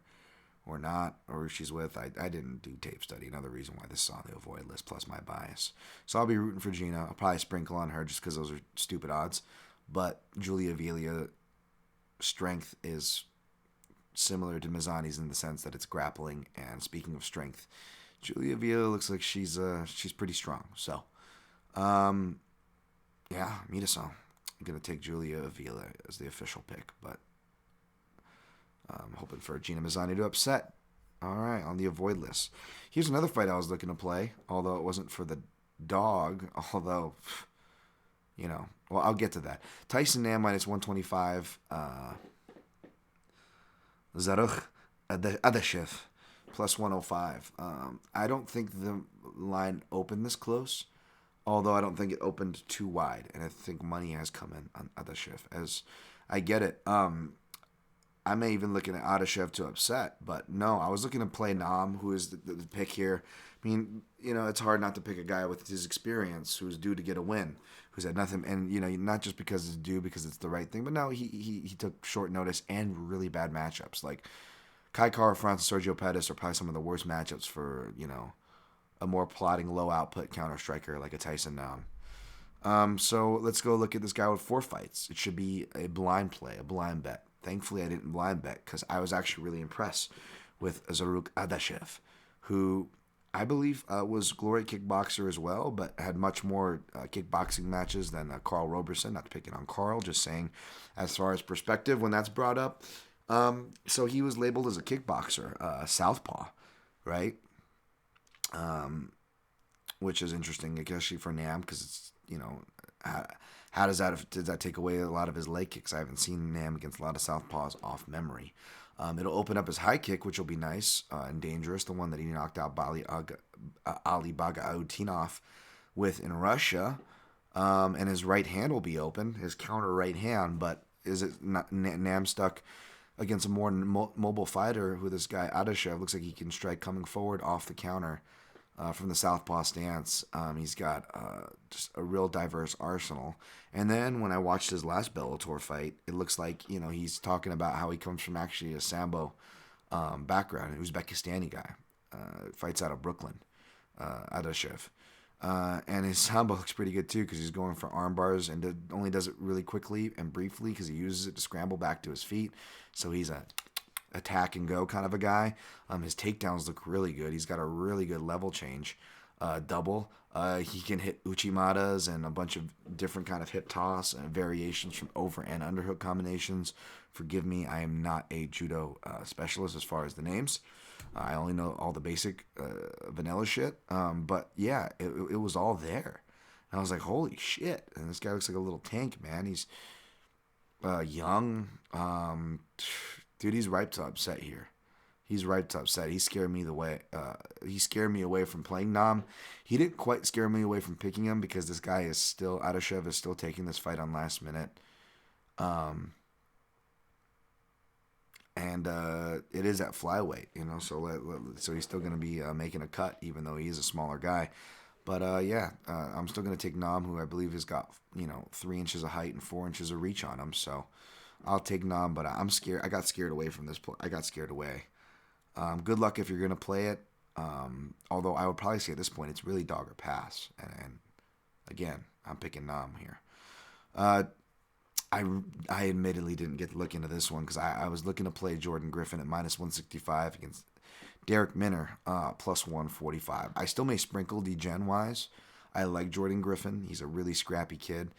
or not, or who she's with. I didn't do tape study. Another reason why this is on the avoid list, plus my bias. So I'll be rooting for Gina. I'll probably sprinkle on her just because those are stupid odds. But Julia Avila strength is similar to Mazzani's in the sense that it's grappling. And speaking of strength, Julia Avila looks like she's pretty strong. So, yeah, Mitasan. I'm gonna take Julia Avila as the official pick, but I'm hoping for Gina Mazzani to upset. All right, on the avoid list. Here's another fight I was looking to play, although it wasn't for the dog. Although, well, I'll get to that. Tyson Nam minus 125. Zaruch Adashev plus 105. I don't think the line opened this close, although I don't think it opened too wide, and I think money has come in on Adashev. As I get it. I may even looking at Adashev to upset, but no, I was looking to play Nam, who is the pick here. I mean, it's hard not to pick a guy with his experience who's due to get a win, who's had nothing, and not just because it's due, because it's the right thing, but no, he took short notice and really bad matchups. Like Kai Kara France and Sergio Pettis are probably some of the worst matchups for a more plotting low output counter striker like a Tyson Nam. So let's go look at this guy with 4 fights. It should be a blind play, a blind bet. Thankfully, I didn't blind bet because I was actually really impressed with Zaruk Adashev, who I believe was Glory kickboxer as well, but had much more kickboxing matches than Carl Roberson. Not picking on Carl, just saying as far as perspective when that's brought up. So he was labeled as a kickboxer, southpaw, right? Which is interesting, especially for Nam, because it's, how did that take away a lot of his leg kicks? I haven't seen Nam against a lot of southpaws off memory. It'll open up his high kick, which will be nice and dangerous, the one that he knocked out Ali Bagautinov with in Russia. And his right hand will be open, his counter right hand, but is it not Nam stuck against a more mobile fighter who this guy Adashev looks like he can strike coming forward off the counter from the southpaw stance. He's got just a real diverse arsenal. And then when I watched his last Bellator fight, it looks like, he's talking about how he comes from actually a Sambo background, an Uzbekistani guy. Fights out of Brooklyn, Adashev. And his Sambo looks pretty good too because he's going for arm bars and only does it really quickly and briefly because he uses it to scramble back to his feet. So he's a attack and go kind of a guy. His takedowns look really good. He's got a really good level change. double. He can hit uchimatas and a bunch of different kind of hip toss and variations from over and underhook combinations. Forgive me, I am not a judo specialist as far as the names. I only know all the basic vanilla shit. But yeah, it was all there. And I was like, holy shit. And this guy looks like a little tank, man. He's young. Dude, he's ripe to upset here. He's ripe to upset. He scared me he scared me away from playing Nam. He didn't quite scare me away from picking him because this guy is still, Adashev is still taking this fight on last minute. And it is at flyweight, so he's still going to be making a cut, even though he is a smaller guy. But I'm still going to take Nam, who I believe has got 3 inches of height and 4 inches of reach on him. So I'll take Nam, but I'm scared. I got scared away from this. I got scared away. Good luck if you're going to play it. Although I would probably say at this point it's really dog or pass. And again, I'm picking Nam here. I admittedly didn't get to look into this one because I was looking to play Jordan Griffin at minus 165 against Derek Minner plus 145. I still may sprinkle degen-wise. I like Jordan Griffin. He's a really scrappy kid.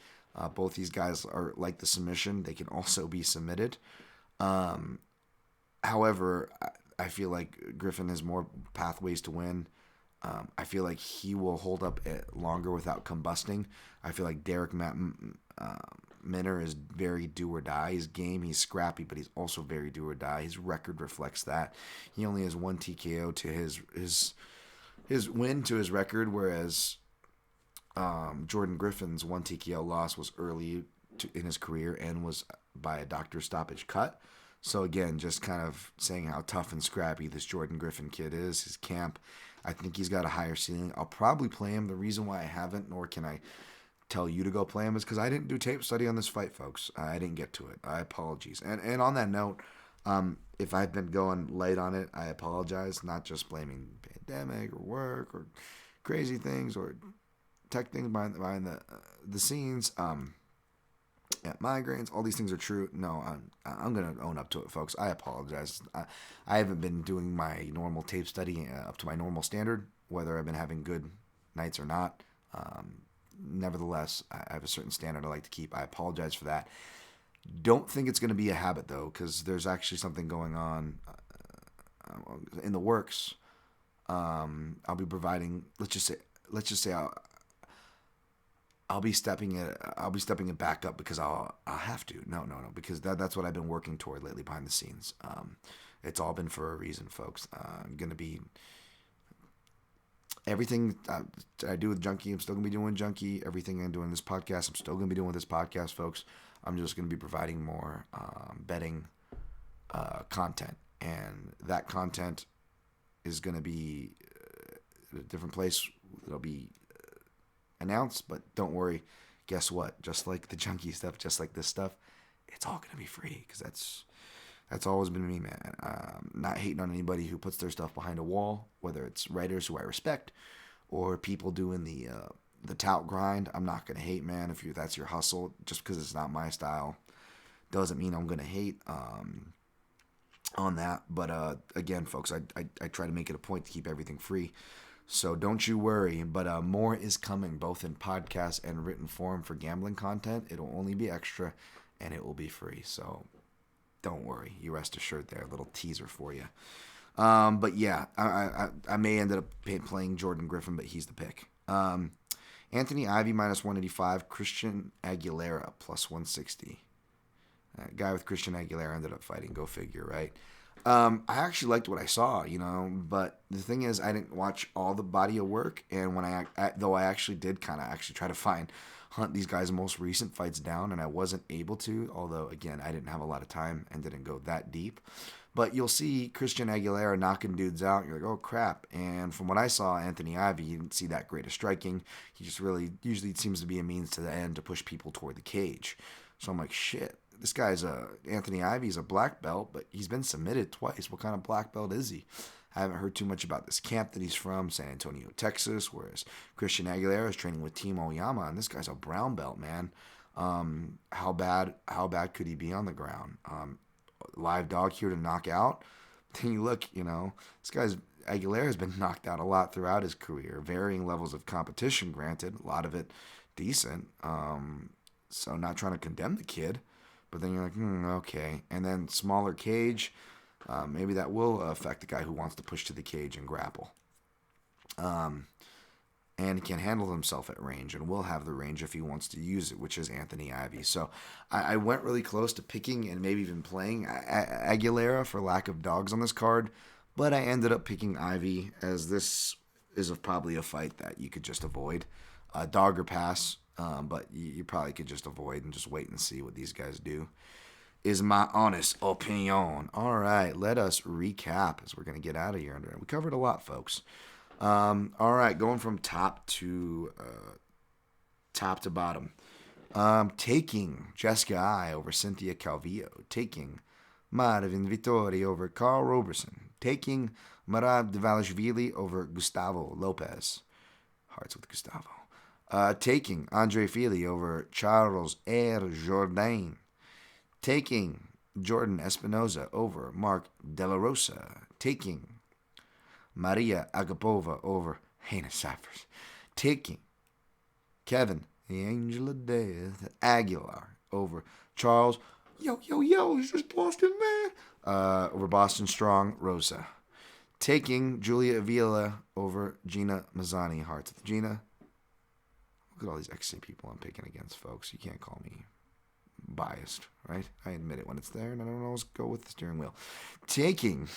Both these guys are like the submission. They can also be submitted. However, I feel like Griffin has more pathways to win. I feel like he will hold up longer without combusting. I feel like Derek Minner is very do or die. His game, he's scrappy, but he's also very do or die. His record reflects that. He only has 1 TKO to his win to his record, whereas Jordan Griffin's 1 TKO loss was early in his career and was by a doctor's stoppage cut. So again, just kind of saying how tough and scrappy this Jordan Griffin kid is. His camp, I think he's got a higher ceiling. I'll probably play him. The reason why I haven't, nor can I tell you to go play him, is because I didn't do tape study on this fight, folks. I didn't get to it. I apologize. And on that note, if I've been going late on it, I apologize. Not just blaming pandemic or work or crazy things or tech things behind the scenes. Migraines, all these things are true. No, I'm gonna own up to it, folks. I apologize. I haven't been doing my normal tape study up to my normal standard, whether I've been having good nights or not. Nevertheless, I have a certain standard I like to keep. I apologize for that. Don't think it's going to be a habit, though, because there's actually something going on in the works. I'll be providing. Let's just say I'll be stepping it back up because I'll have to. No, because that's what I've been working toward lately behind the scenes. It's all been for a reason, folks. I'm gonna be. Everything I do with Junkie, I'm still going to be doing Junkie. Everything I'm doing in this podcast, I'm still going to be doing with this podcast, folks. I'm just going to be providing more betting content. And that content is going to be a different place. It'll be announced, but don't worry. Guess what? Just like the Junkie stuff, just like this stuff, it's all going to be free because that's always been me, man. Not hating on anybody who puts their stuff behind a wall, whether it's writers who I respect or people doing the tout grind. I'm not going to hate, man, if that's your hustle. Just because it's not my style doesn't mean I'm going to hate on that. But again, folks, I try to make it a point to keep everything free. So don't you worry. But more is coming, both in podcast and written form for gambling content. It'll only be extra, and it will be free. So don't worry, you rest assured there. A little teaser for you. But yeah, I may end up playing Jordan Griffin, but he's the pick. Anthony Ivy minus 185, Christian Aguilera plus 160. Guy with Christian Aguilera ended up fighting. Go figure, right? I actually liked what I saw, but the thing is, I didn't watch all the body of work, and when I actually did kind of try to hunt these guys' most recent fights down, and I wasn't able to, although, again, I didn't have a lot of time and didn't go that deep. But you'll see Christian Aguilera knocking dudes out, and you're like, oh, crap. And from what I saw, Anthony Ivy, you didn't see that great of striking. He just usually seems to be a means to the end to push people toward the cage. So I'm like, shit, this guy's Anthony Ivy's a black belt, but he's been submitted twice. What kind of black belt is he? I haven't heard too much about this camp that he's from, San Antonio, Texas, whereas Christian Aguilera is training with Team Oyama, and this guy's a brown belt, man. How bad could he be on the ground? Live dog here to knock out. Then you look, this guy's Aguilera has been knocked out a lot throughout his career, varying levels of competition, granted, a lot of it decent. So not trying to condemn the kid, but then you're like, okay. And then smaller cage, maybe that will affect the guy who wants to push to the cage and grapple. And he can handle himself at range and will have the range if he wants to use it, which is Anthony Ivy. So I went really close to picking and maybe even playing Aguilera for lack of dogs on this card, but I ended up picking Ivy, as this is probably a fight that you could just avoid. Dog or pass, but you probably could just avoid and just wait and see what these guys do, is my honest opinion. All right, let us recap as we're going to get out of here. We covered a lot, folks. All right, going from top to bottom. Taking Jessica Ai over Cynthia Calvillo. Taking Marvin Vittori over Carl Roberson. Taking Marab Dvalishvili over Gustavo Lopez. Hearts with Gustavo. Taking Andre Fili over Charles Jourdain. Taking Jordan Espinoza over Mark De La Rosa. Taking Maria Agapova over Hannah Cyphers. Taking Kevin, the Angel of Death, Aguilar over Charles, he's just Boston, man, over Boston Strong, Rosa. Taking Julia Avila over Gina Mazzani, Hearts with Gina. Look at all these XC people I'm picking against, folks. You can't call me biased, right? I admit it when it's there, and I don't always go with the steering wheel. Taking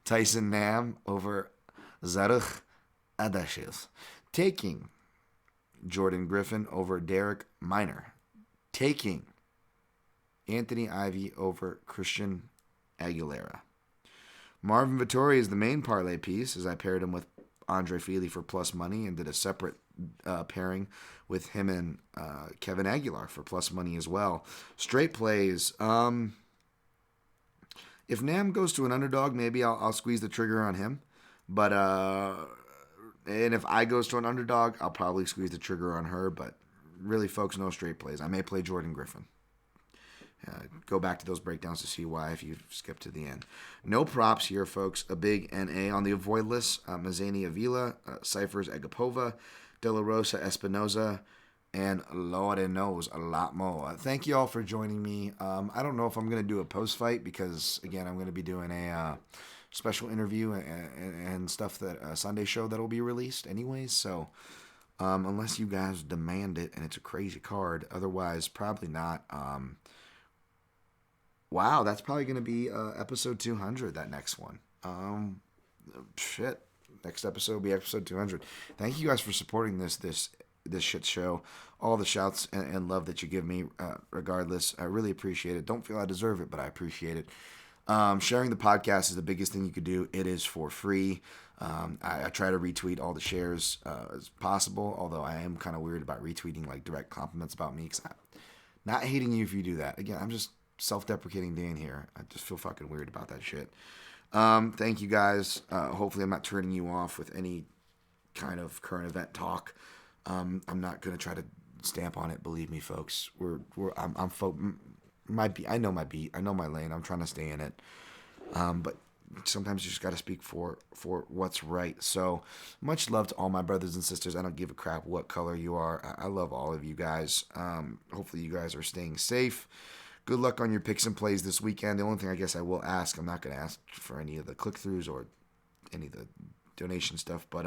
Tyson Nam over Zaruch Adashiv. Taking Jordan Griffin over Derek Minor. Taking Anthony Ivy over Christian Aguilera. Marvin Vittori is the main parlay piece, as I paired him with Andre Fili for plus money and did a separate pairing with him and Kevin Aguilar for plus money as well. Straight plays. If Nam goes to an underdog, maybe I'll squeeze the trigger on him. But and if I goes to an underdog, I'll probably squeeze the trigger on her. But really, folks, no straight plays. I may play Jordan Griffin. Go back to those breakdowns to see why if you skip to the end. No props here, folks. A big NA on the avoid list. Mazzani Avila, Cyphers Agapova, De La Rosa Espinoza, and Lord knows a lot more. Thank you all for joining me. I don't know if I'm going to do a post-fight because, again, I'm going to be doing a special interview and stuff, that Sunday show that will be released anyways. So unless you guys demand it and it's a crazy card, otherwise probably not. Wow, that's probably going to be episode 200, that next one. Next episode will be episode 200. Thank you guys for supporting this shit show. All the shouts and love that you give me, regardless. I really appreciate it. Don't feel I deserve it, but I appreciate it. Sharing the podcast is the biggest thing you could do. It is for free. I try to retweet all the shares as possible, although I am kind of weird about retweeting like direct compliments about me, because I'm not hating you if you do that. Again, I'm just self-deprecating Dan here. I just feel fucking weird about that shit. Thank you guys. Hopefully I'm not turning you off with any kind of current event talk. I'm not gonna try to stamp on it. Believe me, folks. I know my beat. I know my lane. I'm trying to stay in it. But sometimes you just got to speak for what's right. So much love to all my brothers and sisters. I don't give a crap what color you are. I love all of you guys. Hopefully you guys are staying safe. Good luck on your picks and plays this weekend. The only thing I guess I will ask, I'm not going to ask for any of the click-throughs or any of the donation stuff, but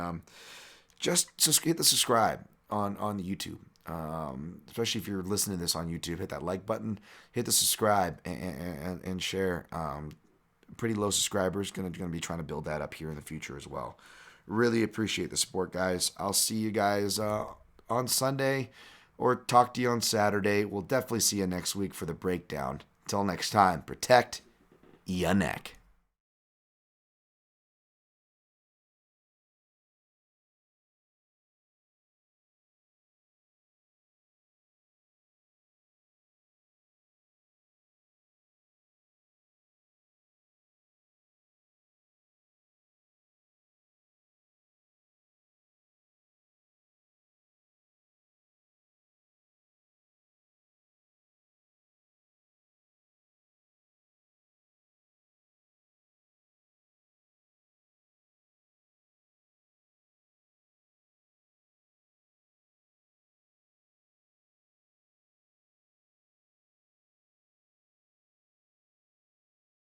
just hit the subscribe on YouTube. Especially if you're listening to this on YouTube, hit that like button, hit the subscribe, and share. Pretty low subscribers. Going to be trying to build that up here in the future as well. Really appreciate the support, guys. I'll see you guys on Sunday, or talk to you on Saturday. We'll definitely see you next week for the breakdown. Till next time, protect your neck.